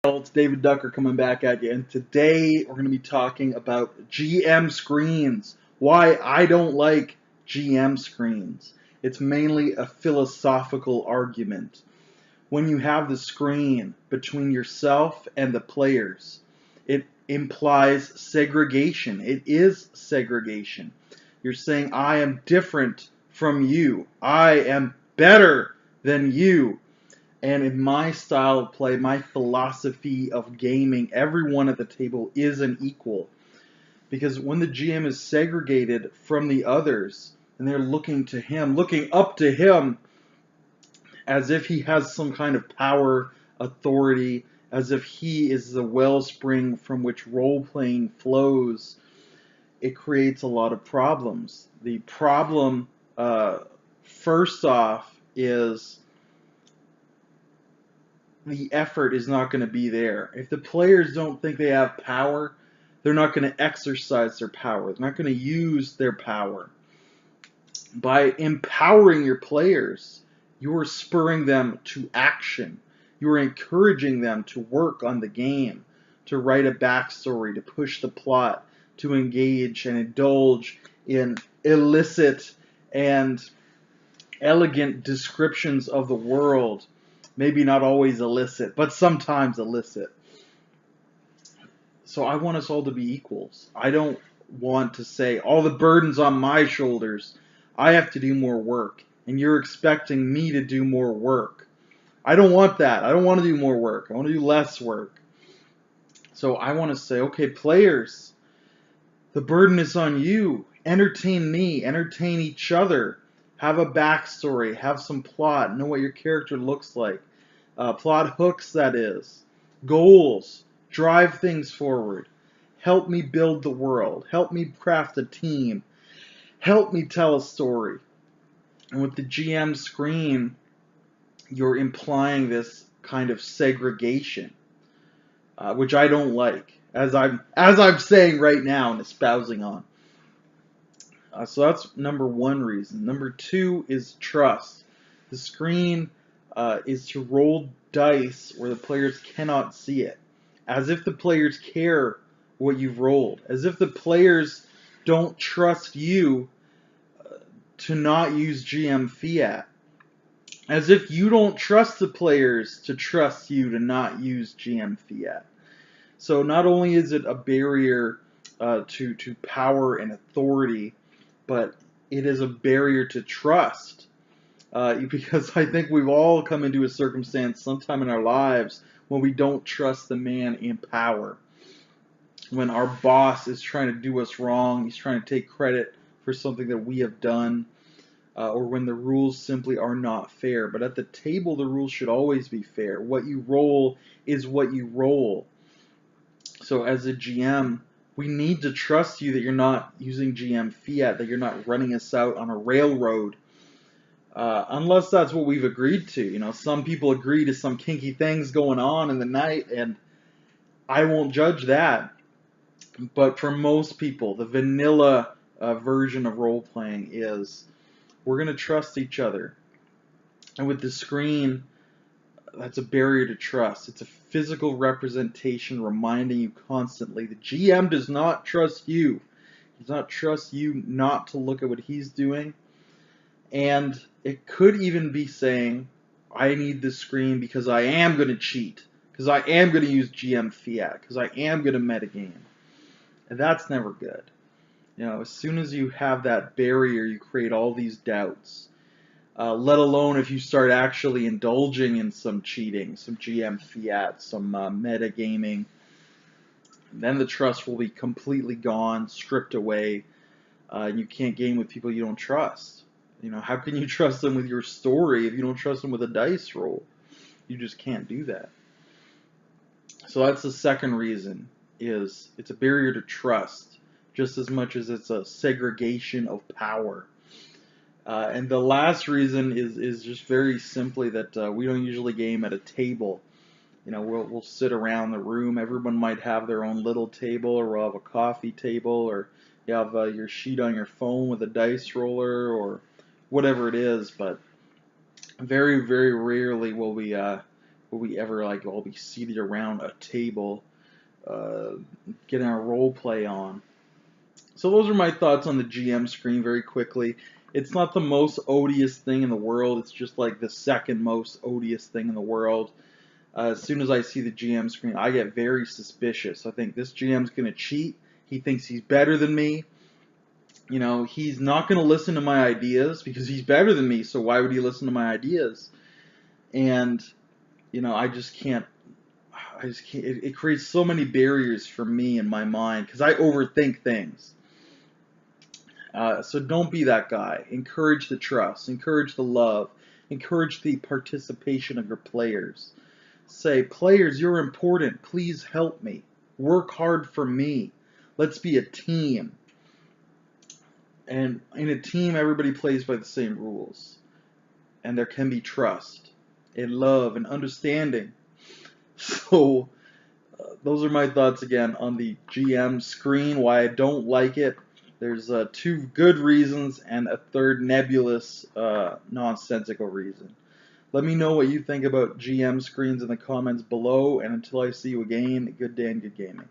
It's David Ducker coming back at you, and today we're going to be talking about GM screens. Why I don't like GM screens. It's mainly a philosophical argument. When you have the screen between yourself and the players, it implies segregation. It is segregation. You're saying, I am different from you. I am better than you. And in my style of play, my philosophy of gaming, everyone at the table is an equal. Because when the GM is segregated from the others, and they're looking to him, looking up to him, as if he has some kind of power, authority, as if he is the wellspring from which role-playing flows, it creates a lot of problems. The problem, first off, is the effort is not going to be there. If the players don't think they have power, they're not going to exercise their power. They're not going to use their power. By empowering your players, you are spurring them to action. You are encouraging them to work on the game, to write a backstory, to push the plot, to engage and indulge in illicit and elegant descriptions of the world. Maybe not always illicit, but sometimes illicit. So I want us all to be equals. I don't want to say, all the burden's on my shoulders. I have to do more work, and you're expecting me to do more work. I don't want that. I don't want to do more work. I want to do less work. So I want to say, okay, players, the burden is on you. Entertain me. Entertain each other. Have a backstory. Have some plot. Know what your character looks like. Plot hooks, that is. Goals. Drive things forward. Help me build the world. Help me craft a team. Help me tell a story. And with the GM screen, you're implying this kind of segregation, which I don't like, as I'm saying right now and espousing on. So that's number one reason. Number two is trust. The screen is to roll dice where the players cannot see it, as if the players care what you've rolled, as if the players don't trust you to not use GM fiat, as if you don't trust the players to trust you to not use GM fiat. So not only is it a barrier to power and authority, but it is a barrier to trust. Because I think we've all come into a circumstance sometime in our lives when we don't trust the man in power. When our boss is trying to do us wrong, he's trying to take credit for something that we have done, or when the rules simply are not fair. But at the table, the rules should always be fair. What you roll is what you roll. So as a GM, we need to trust you that you're not using GM fiat, that you're not running us out on a railroad. Unless that's what we've agreed to. You know, some people agree to some kinky things going on in the night, and I won't judge that. But for most people, the vanilla version of role-playing is we're going to trust each other. And with the screen, that's a barrier to trust. It's a physical representation reminding you constantly the GM does not trust you. He does not trust you not to look at what he's doing. And it could even be saying, I need this screen because I am going to cheat, because I am going to use GM fiat, because I am going to metagame. And that's never good. You know, as soon as you have that barrier, you create all these doubts. Let alone if you start actually indulging in some cheating, some GM fiat, some metagaming, then the trust will be completely gone, stripped away. You can't game with people you don't trust. You know, how can you trust them with your story if you don't trust them with a dice roll? You just can't do that. So that's the second reason, is it's a barrier to trust, just as much as it's a segregation of power. And the last reason is just very simply that we don't usually game at a table. You know, we'll sit around the room. Everyone might have their own little table, or we'll have a coffee table, or you have your sheet on your phone with a dice roller, or whatever it is. But very, very rarely will we will we ever like all be seated around a table, getting our role play on. So those are my thoughts on the GM screen very quickly. It's not the most odious thing in the world. It's just like the second most odious thing in the world. As soon as I see the GM screen, I get very suspicious. I think this GM's going to cheat. He thinks he's better than me. You know, he's not going to listen to my ideas because he's better than me, so why would he listen to my ideas? And, you know, I just can't. It creates so many barriers for me in my mind because I overthink things. So don't be that guy. Encourage the trust. Encourage the love. Encourage the participation of your players. Say, players, you're important. Please help me. Work hard for me. Let's be a team. And in a team, everybody plays by the same rules. And there can be trust and love and understanding. So, those are my thoughts again on the GM screen, why I don't like it. There's two good reasons and a third nebulous, nonsensical reason. Let me know what you think about GM screens in the comments below, and until I see you again, good day and good gaming.